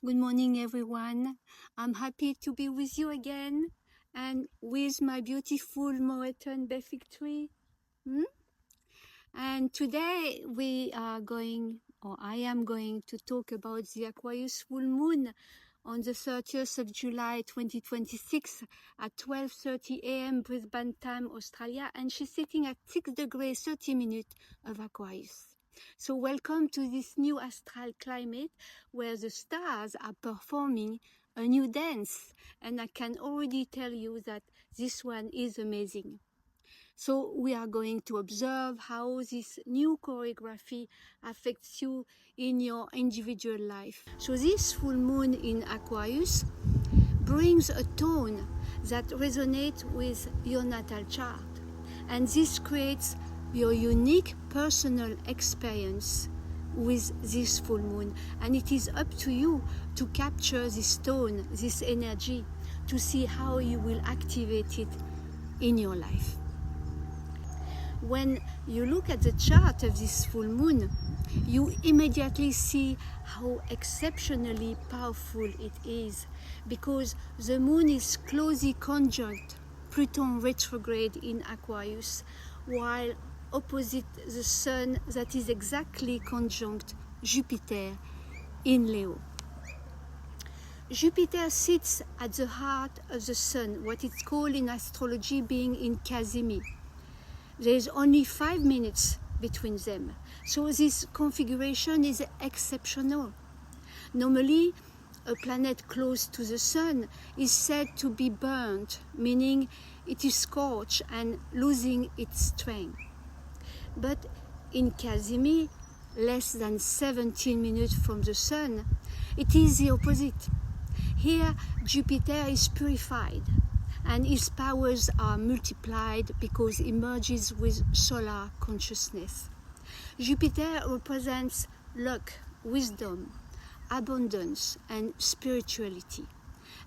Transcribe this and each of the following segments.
Good morning, everyone. I'm happy to be with you again and with my beautiful Moreton bay fig tree. And today I am going to talk about the Aquarius full moon on the 30th of July 2026 at 12:30 a.m. Brisbane time, Australia, and she's sitting at 6 degrees 30 minutes of Aquarius. So welcome to this new astral climate where the stars are performing a new dance, and I can already tell you that this one is amazing. So we are going to observe how this new choreography affects you in your individual life. So this full moon in Aquarius brings a tone that resonates with your natal chart, and this creates your unique personal experience with this full moon, and it is up to you to capture this tone, this energy, to see how you will activate it in your life. When you look at the chart of this full moon, you immediately see how exceptionally powerful it is, because the moon is closely conjunct Pluto retrograde in Aquarius, while opposite the sun that is exactly conjunct Jupiter in Leo. Jupiter sits at the heart of the sun, what it's called in astrology being in Casimir. There is only 5 minutes between them. So this configuration is exceptional. Normally, a planet close to the sun is said to be burnt, meaning it is scorched and losing its strength. But in Casimir, less than 17 minutes from the sun, it is the opposite. Here, Jupiter is purified, and his powers are multiplied because he merges with solar consciousness. Jupiter represents luck, wisdom, abundance, and spirituality.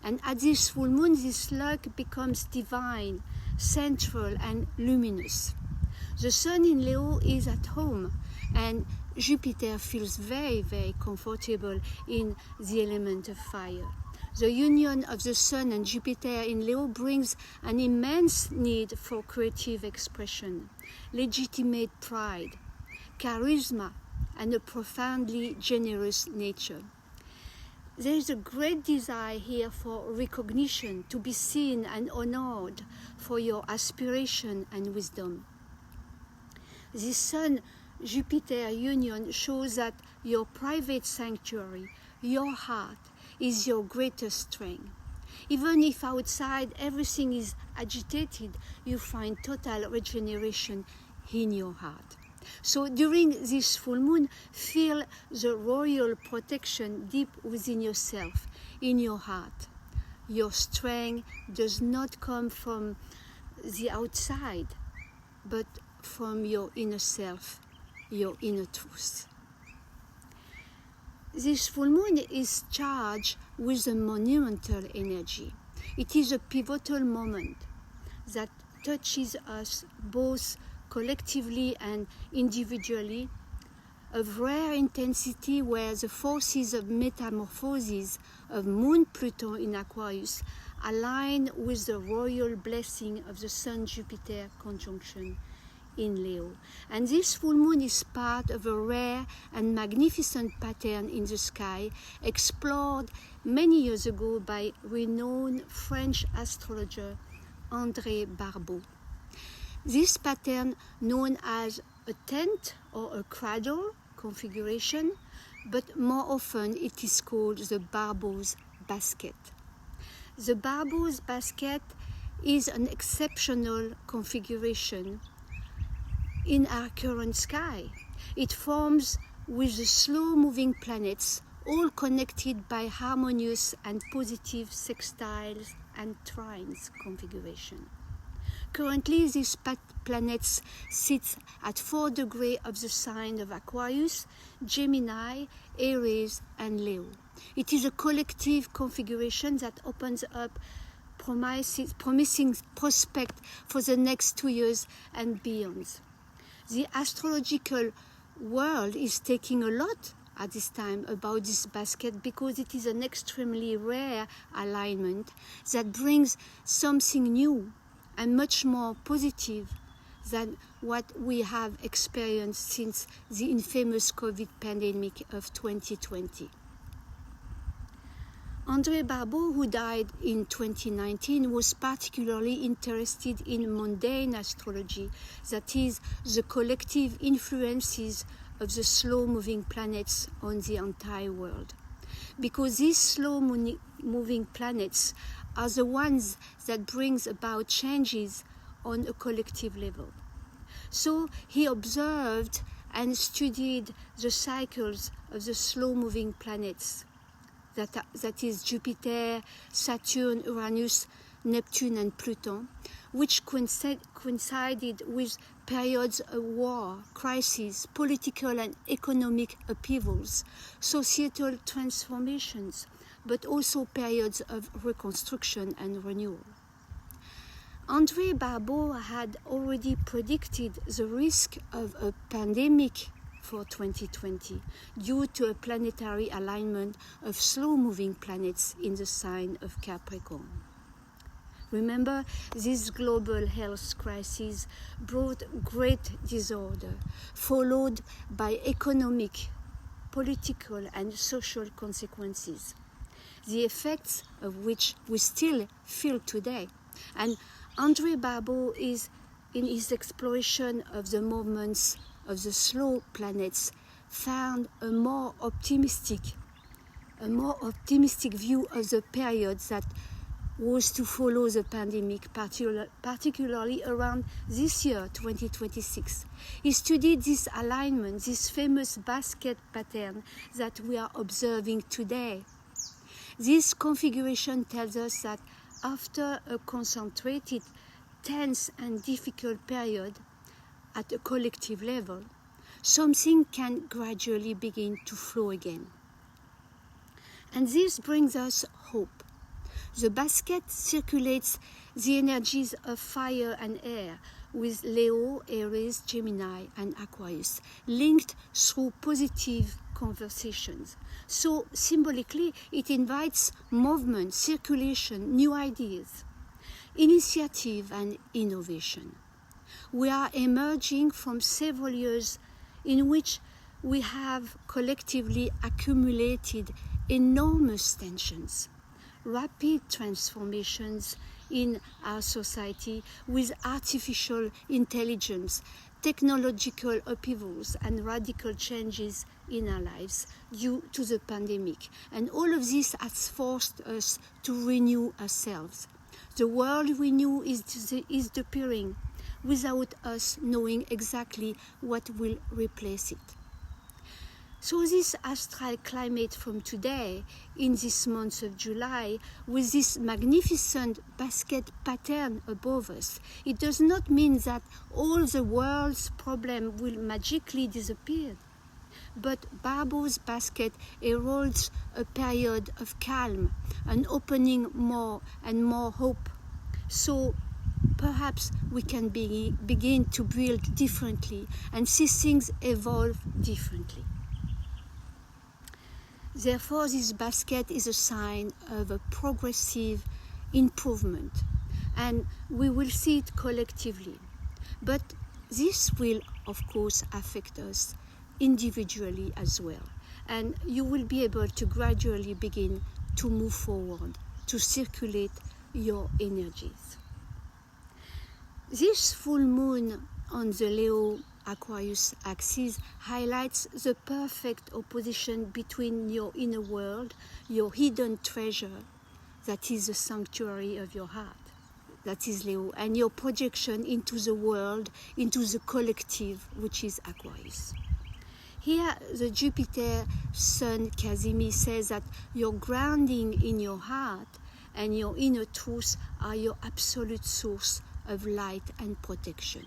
And at this full moon, this luck becomes divine, central, and luminous. The sun in Leo is at home, and Jupiter feels very, very comfortable in the element of fire. The union of the sun and Jupiter in Leo brings an immense need for creative expression, legitimate pride, charisma, and a profoundly generous nature. There is a great desire here for recognition, to be seen and honored for your aspiration and wisdom. This Sun-Jupiter union shows that your private sanctuary, your heart, is your greatest strength. Even if outside everything is agitated, you find total regeneration in your heart. So during this full moon, feel the royal protection deep within yourself, in your heart. Your strength does not come from the outside, but from your inner self, your inner truth. This full moon is charged with a monumental energy. It is a pivotal moment that touches us both collectively and individually, of rare intensity where the forces of metamorphosis of Moon-Pluto in Aquarius align with the royal blessing of the Sun-Jupiter conjunction in Leo. And this full moon is part of a rare and magnificent pattern in the sky explored many years ago by renowned French astrologer Barbault. This pattern, known as a tent or a cradle configuration, but more often it is called the Barbault's basket. The Barbault's basket is an exceptional configuration in our current sky. It forms with the slow-moving planets, all connected by harmonious and positive sextiles and trines configuration. Currently, these planets sit at 4 degrees of the sign of Aquarius, Gemini, Aries, and Leo. It is a collective configuration that opens up promising prospect for the next 2 years and beyond. The astrological world is taking a lot at this time about this basket because it is an extremely rare alignment that brings something new and much more positive than what we have experienced since the infamous COVID pandemic of 2020. André Barbault, who died in 2019, was particularly interested in mundane astrology, that is, the collective influences of the slow-moving planets on the entire world. Because these slow-moving planets are the ones that brings about changes on a collective level. So he observed and studied the cycles of the slow-moving planets, that is Jupiter, Saturn, Uranus, Neptune and Pluto, which coincided with periods of war, crises, political and economic upheavals, societal transformations, but also periods of reconstruction and renewal. André Barbault had already predicted the risk of a pandemic for 2020 due to a planetary alignment of slow-moving planets in the sign of Capricorn. Remember, this global health crisis brought great disorder, followed by economic, political and social consequences, the effects of which we still feel today. And André Barbault is, in his exploration of the movements of the slow planets, found a more optimistic view of the period that was to follow the pandemic, particularly around this year, 2026. He studied this alignment, this famous basket pattern that we are observing today. This configuration tells us that after a concentrated, tense and difficult period at a collective level, something can gradually begin to flow again. And this brings us hope. The basket circulates the energies of fire and air with Leo, Aries, Gemini and Aquarius, linked through positive conversations. So symbolically, it invites movement, circulation, new ideas, initiative and innovation. We are emerging from several years in which we have collectively accumulated enormous tensions, rapid transformations in our society with artificial intelligence, technological upheavals and radical changes in our lives due to the pandemic. And all of this has forced us to renew ourselves. The world we knew is disappearing without us knowing exactly what will replace it. So this astral climate from today, in this month of July, with this magnificent basket pattern above us, it does not mean that all the world's problems will magically disappear. But Barbault's basket heralds a period of calm, an opening more and more hope. So perhaps we can begin to build differently and see things evolve differently. Therefore, this basket is a sign of a progressive improvement, and we will see it collectively. But this will, of course, affect us individually as well, and you will be able to gradually begin to move forward, to circulate your energies. This full moon on the Leo-Aquarius axis highlights the perfect opposition between your inner world, your hidden treasure, that is the sanctuary of your heart, that is Leo, and your projection into the world, into the collective, which is Aquarius. Here, the Jupiter Sun Casimir says that your grounding in your heart and your inner truth are your absolute source of light and protection.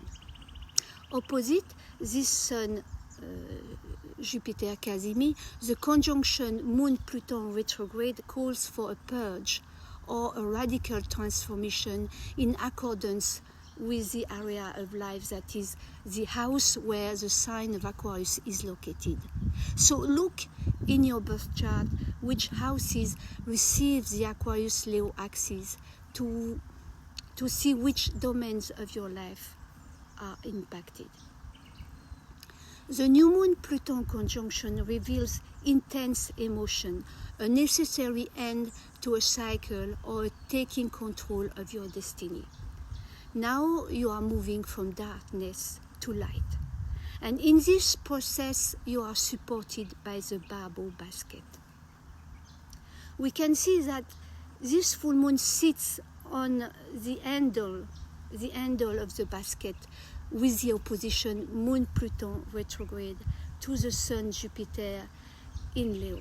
Opposite this Sun Jupiter Casimir, the conjunction Moon-Pluto retrograde calls for a purge or a radical transformation in accordance with the area of life that is the house where the sign of Aquarius is located. So look in your birth chart which houses receive the Aquarius-Leo axis to see which domains of your life are impacted. The new Moon-Pluto conjunction reveals intense emotion, a necessary end to a cycle or a taking control of your destiny. Now you are moving from darkness to light. And in this process, you are supported by the Barbault basket. We can see that this full moon sits on the handle of the basket with the opposition Moon-Pluto retrograde to the Sun-Jupiter in Leo.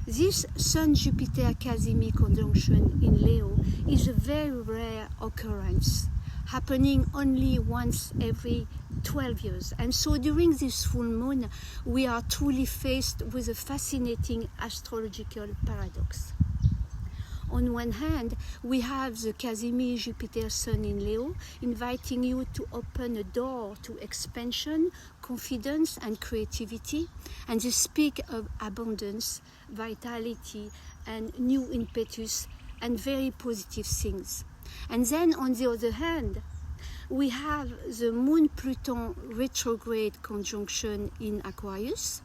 This Sun-Jupiter-Casimir conjunction in Leo is a very rare occurrence, happening only once every 12 years. And so during this full moon, we are truly faced with a fascinating astrological paradox. On one hand, we have the Casimir Jupiter Sun in Leo, inviting you to open a door to expansion, confidence, and creativity, and they speak of abundance, vitality, and new impetus, and very positive things. And then, on the other hand, we have the Moon-Pluto retrograde conjunction in Aquarius.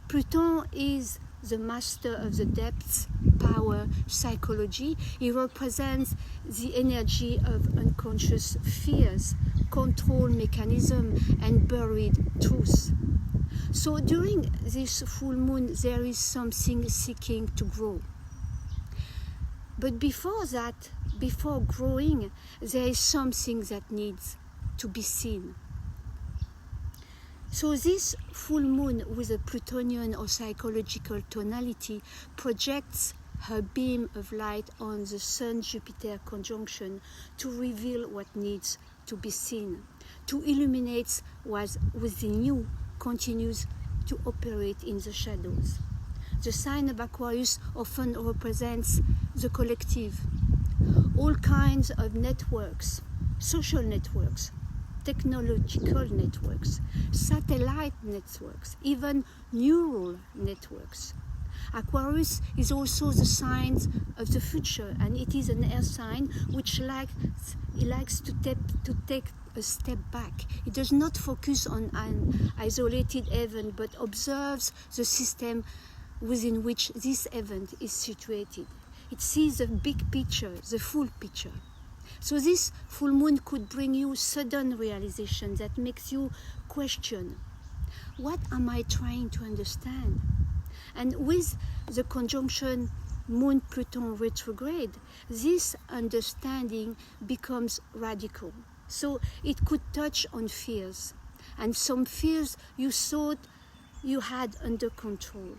Pluto is the master of the depths, power, psychology. He represents the energy of unconscious fears, control mechanism, and buried truth. So during this full moon, there is something seeking to grow. But before that, before growing, there is something that needs to be seen. So this full moon with a Plutonian or psychological tonality projects her beam of light on the Sun-Jupiter conjunction to reveal what needs to be seen, to illuminate what within you continues to operate in the shadows. The sign of Aquarius often represents the collective, all kinds of networks, social networks, technological networks, satellite networks, even neural networks. Aquarius is also the sign of the future, and it is an air sign which likes to take a step back. It does not focus on an isolated event, but observes the system within which this event is situated. It sees the big picture, the full picture. So this full moon could bring you sudden realization that makes you question, what am I trying to understand? And with the conjunction Moon-Pluto retrograde, this understanding becomes radical. So it could touch on fears, and some fears you thought you had under control,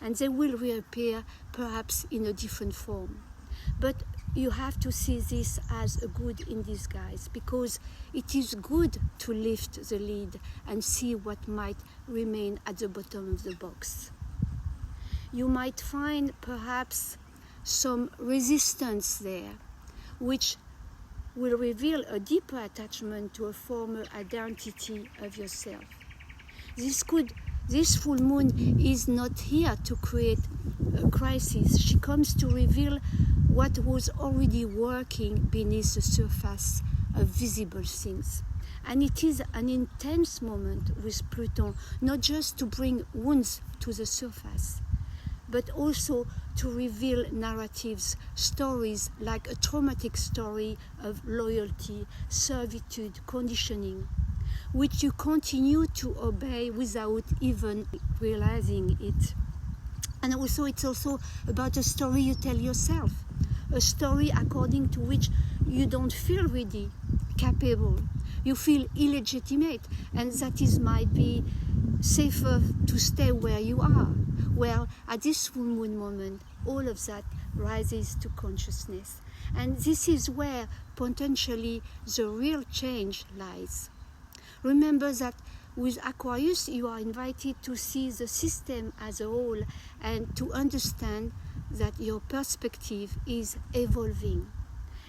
and they will reappear perhaps in a different form. But you have to see this as a good in disguise, because it is good to lift the lid and see what might remain at the bottom of the box. You might find perhaps some resistance there, which will reveal a deeper attachment to a former identity of yourself. This full moon is not here to create a crisis. She comes to reveal what was already working beneath the surface of visible things. And it is an intense moment with Pluto, not just to bring wounds to the surface, but also to reveal narratives, stories like a traumatic story of loyalty, servitude, conditioning, which you continue to obey without even realizing it. And also it's also about a story you tell yourself, a story according to which you don't feel ready, capable, you feel illegitimate, and that it might be safer to stay where you are. Well, at this full moon moment, all of that rises to consciousness. And this is where potentially the real change lies. Remember that with Aquarius, you are invited to see the system as a whole and to understand that your perspective is evolving.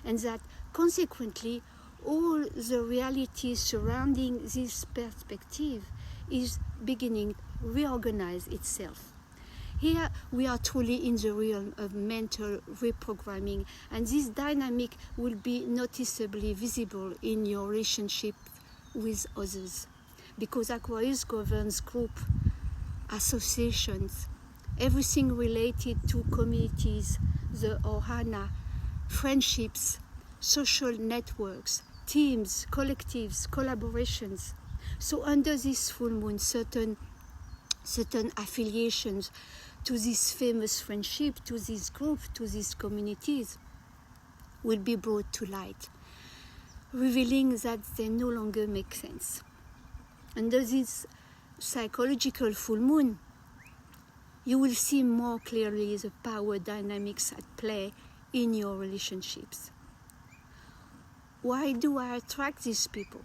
and that consequently all the reality surrounding this perspective is beginning to reorganize itself. Here we are truly in the realm of mental reprogramming, and this dynamic will be noticeably visible in your relationship with others, because Aquarius governs group, associations, everything related to communities, the ohana, friendships, social networks, teams, collectives, collaborations. So under this full moon, certain affiliations to this famous friendship, to this group, to these communities will be brought to light, revealing that they no longer make sense. Under this psychological full moon, you will see more clearly the power dynamics at play in your relationships. Why do I attract these people?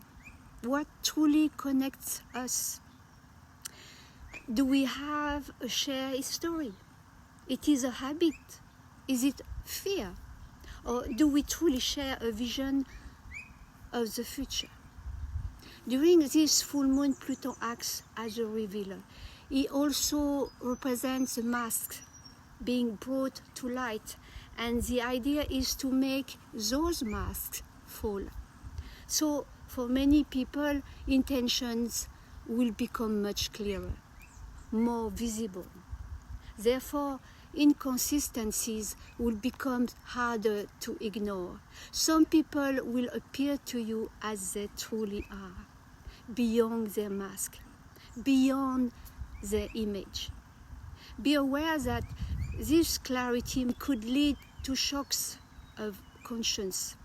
What truly connects us? Do we have a shared history? It is a habit. Is it fear? Or do we truly share a vision of the future? During this full moon, Pluto acts as a revealer. He also represents the mask being brought to light, and the idea is to make those masks fall. So for many people, intentions will become much clearer, more visible. Therefore, inconsistencies will become harder to ignore. Some people will appear to you as they truly are, beyond their mask, beyond their image. Be aware that this clarity could lead to shocks of conscience,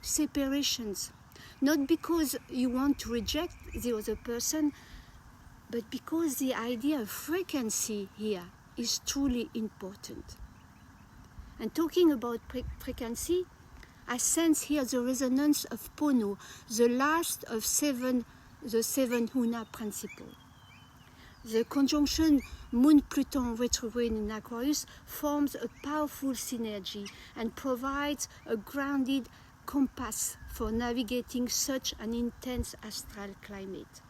separations, not because you want to reject the other person, but because the idea of frequency here is truly important. And talking about frequency, I sense here the resonance of Pono, the last of the seven Huna principles. The conjunction Moon-Pluto retrograde in Aquarius forms a powerful synergy and provides a grounded compass for navigating such an intense astral climate.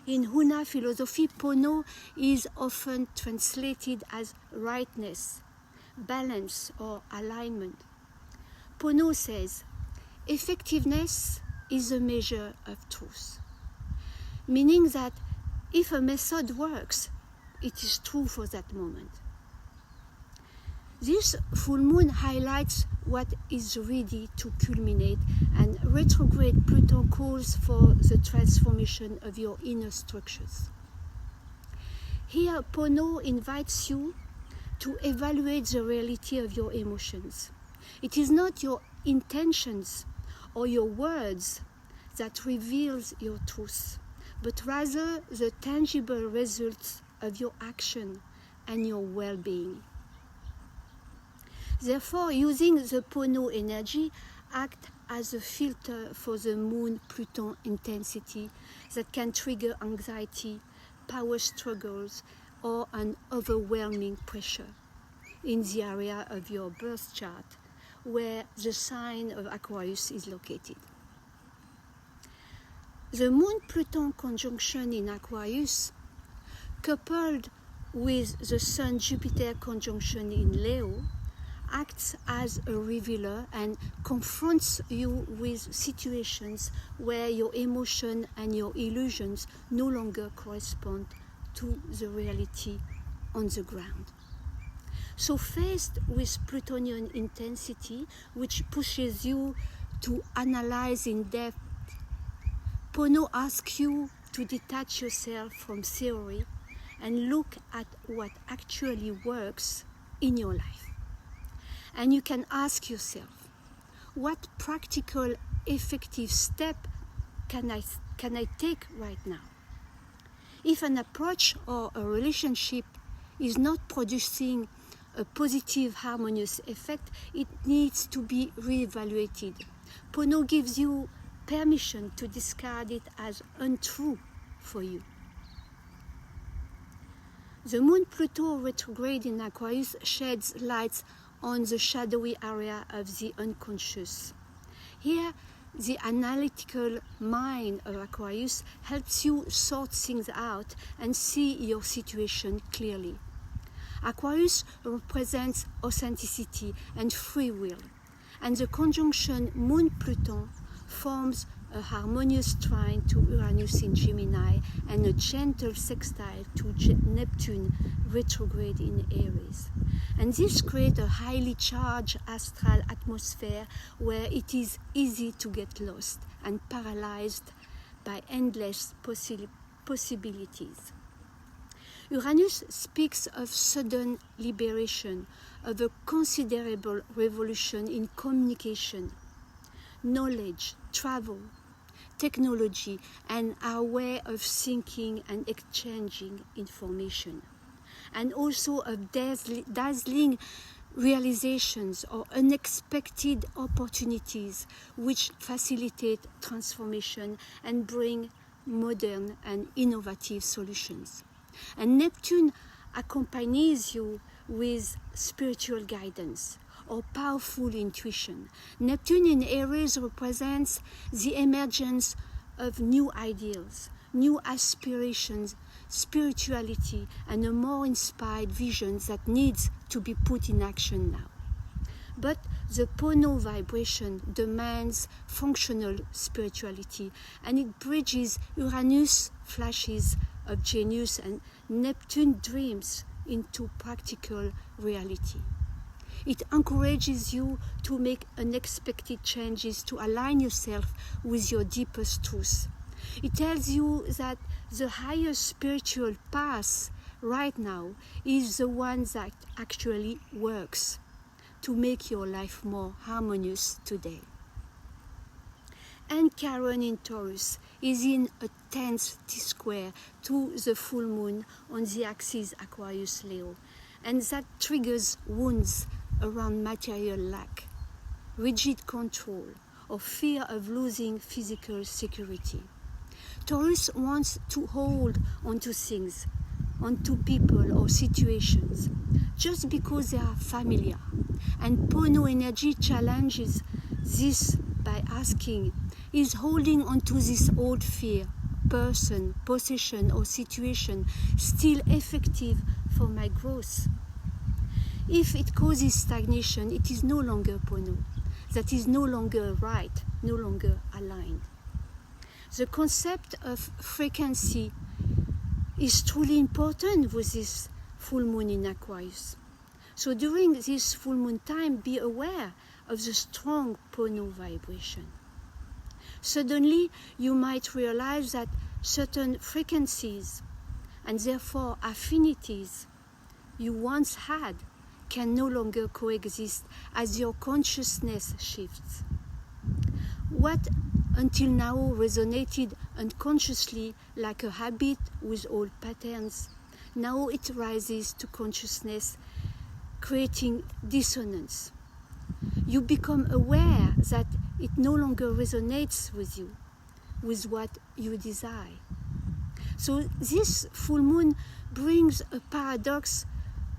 In Huna philosophy, Pono is often translated as rightness, balance, or alignment. Pono says, effectiveness is a measure of truth, meaning that if a method works, it is true for that moment. This full moon highlights what is ready to culminate, and retrograde Pluto calls for the transformation of your inner structures. Here, Pono invites you to evaluate the reality of your emotions. It is not your intentions or your words that reveals your truth, but rather the tangible results of your action and your well-being. Therefore, using the Pono energy acts as a filter for the Moon-Pluto intensity that can trigger anxiety, power struggles, or an overwhelming pressure in the area of your birth chart where the sign of Aquarius is located. The Moon-Pluto conjunction in Aquarius, coupled with the Sun-Jupiter conjunction in Leo, acts as a revealer and confronts you with situations where your emotion and your illusions no longer correspond to the reality on the ground. So faced with Plutonian intensity, which pushes you to analyze in depth, Pono asks you to detach yourself from theory and look at what actually works in your life. And you can ask yourself, what practical, effective step can I take right now? If an approach or a relationship is not producing a positive, harmonious effect, it needs to be reevaluated. Pono gives you permission to discard it as untrue for you. The Moon-Pluto retrograde in Aquarius sheds light on the shadowy area of the unconscious. Here, the analytical mind of Aquarius helps you sort things out and see your situation clearly. Aquarius represents authenticity and free will, and the conjunction Moon-Pluto forms a harmonious trine to Uranus in Gemini and a gentle sextile to Neptune retrograde in Aries. And this creates a highly charged astral atmosphere where it is easy to get lost and paralyzed by endless possibilities. Uranus speaks of sudden liberation, of a considerable revolution in communication, knowledge, travel, technology, and our way of thinking and exchanging information, and also of dazzling realizations or unexpected opportunities which facilitate transformation and bring modern and innovative solutions. And Neptune accompanies you with spiritual guidance or powerful intuition. Neptune in Aries represents the emergence of new ideals, new aspirations, spirituality, and a more inspired vision that needs to be put in action now. But the Pono vibration demands functional spirituality, and it bridges Uranus flashes of genius and Neptune dreams into practical reality. It encourages you to make unexpected changes to align yourself with your deepest truth. It tells you that the highest spiritual path right now is the one that actually works to make your life more harmonious today. And Chiron in Taurus is in a tense T-square to the full moon on the axis Aquarius-Leo, and that triggers wounds around material lack, rigid control, or fear of losing physical security. Taurus wants to hold onto things, onto people or situations, just because they are familiar. And Pono energy challenges this by asking, is holding onto this old fear, person, possession, or situation still effective for my growth? If it causes stagnation, it is no longer Pono. That is no longer right, no longer aligned. The concept of frequency is truly important with this full moon in Aquarius. So during this full moon time, be aware of the strong Pono vibration. Suddenly, you might realize that certain frequencies, and therefore affinities, you once had can no longer coexist as your consciousness shifts. What until now resonated unconsciously like a habit with old patterns, now it rises to consciousness, creating dissonance. You become aware that it no longer resonates with you, with what you desire. So this full moon brings a paradox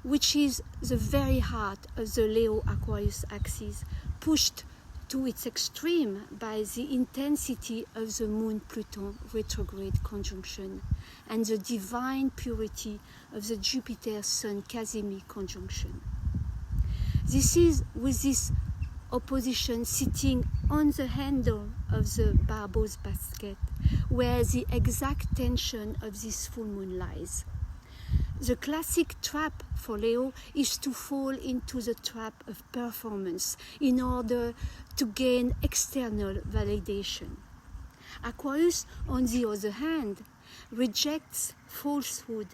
which is the very heart of the Leo-Aquarius axis, pushed to its extreme by the intensity of the Moon-Pluto retrograde conjunction and the divine purity of the Jupiter-Sun Casimir conjunction. This is with this opposition sitting on the handle of the Barbault basket, where the exact tension of this full moon lies. The classic trap for Leo is to fall into the trap of performance in order to gain external validation. Aquarius, on the other hand, rejects falsehood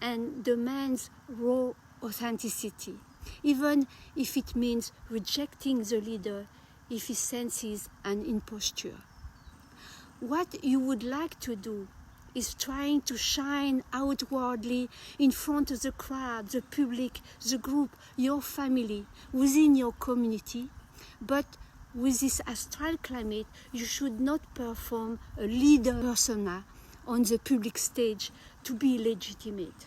and demands raw authenticity, even if it means rejecting the leader if he senses an imposture. What you would like to do is trying to shine outwardly in front of the crowd, the public, the group, your family, within your community. But with this astral climate, you should not perform a leader persona on the public stage to be legitimate.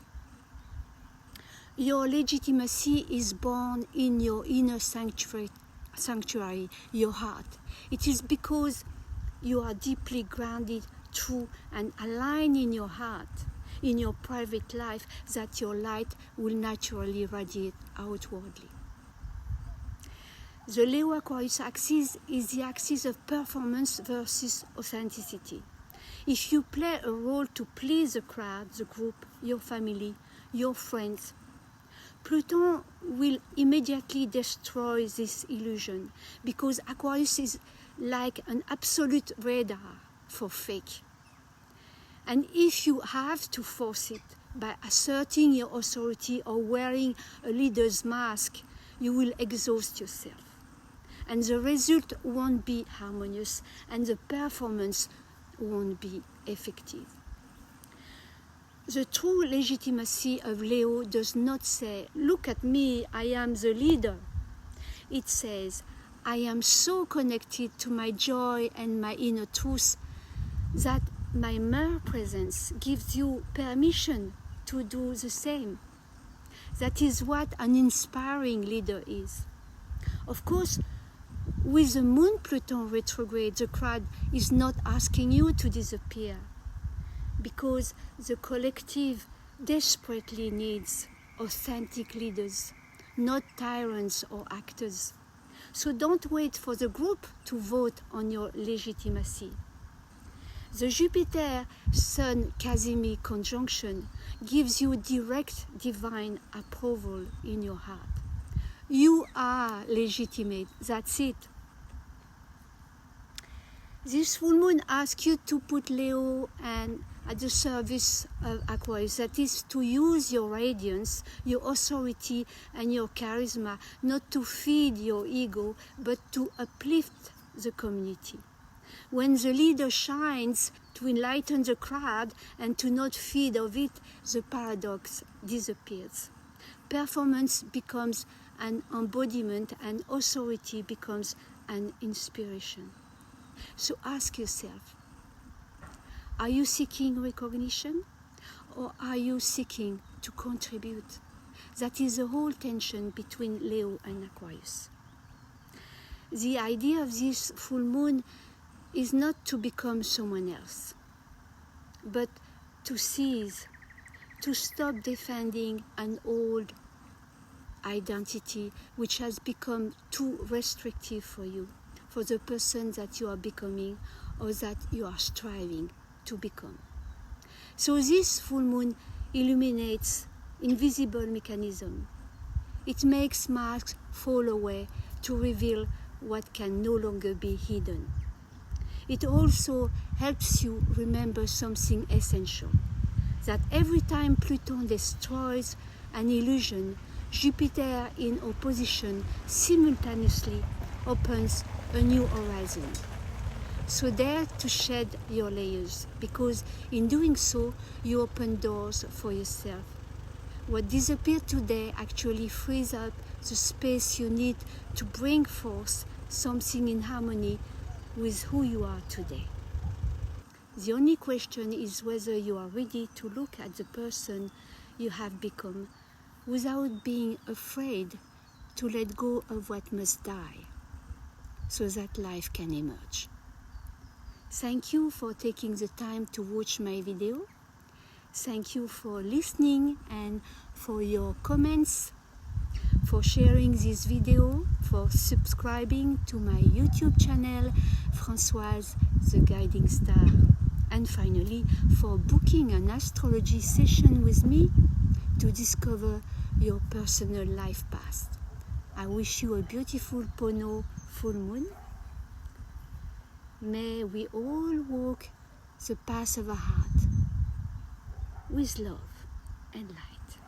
Your legitimacy is born in your inner sanctuary, your heart. It is because you are deeply grounded, true, and aligned in your heart, in your private life, that your light will naturally radiate outwardly. The Leo Aquarius axis is the axis of performance versus authenticity. If you play a role to please the crowd, the group, your family, your friends, Pluto will immediately destroy this illusion, because Aquarius is like an absolute radar for fake. And if you have to force it by asserting your authority or wearing a leader's mask, you will exhaust yourself. And the result won't be harmonious, and the performance won't be effective. The true legitimacy of Leo does not say, "Look at me, I am the leader." It says, "I am so connected to my joy and my inner truth that my mere presence gives you permission to do the same." That is what an inspiring leader is. Of course, with the Moon-Pluto retrograde, the crowd is not asking you to disappear, because the collective desperately needs authentic leaders, not tyrants or actors. So don't wait for the group to vote on your legitimacy. The Jupiter-Sun Casimir conjunction gives you direct divine approval in your heart. You are legitimate, that's it. This full moon asks you to put Leo and at the service of Aquarius, that is, to use your radiance, your authority, and your charisma, not to feed your ego, but to uplift the community. When the leader shines, to enlighten the crowd and to not feed of it, the paradox disappears. Performance becomes an embodiment, and authority becomes an inspiration. So ask yourself, are you seeking recognition, or are you seeking to contribute? That is the whole tension between Leo and Aquarius. The idea of this full moon is not to become someone else, but to seize, to stop defending an old identity which has become too restrictive for you, for the person that you are becoming or that you are striving to become. So this full moon illuminates invisible mechanism. It makes masks fall away to reveal what can no longer be hidden. It also helps you remember something essential, that every time Pluto destroys an illusion, Jupiter in opposition simultaneously opens a new horizon. So dare to shed your layers, because in doing so, you open doors for yourself. What disappeared today actually frees up the space you need to bring forth something in harmony with who you are today. The only question is whether you are ready to look at the person you have become without being afraid to let go of what must die, so that life can emerge. Thank you for taking the time to watch my video. Thank you for listening and for your comments, for sharing this video, for subscribing to my YouTube channel, Françoise the Guiding Star, and finally for booking an astrology session with me to discover your personal life path. I wish you a beautiful Pono full moon. May we all walk the path of our heart with love and light.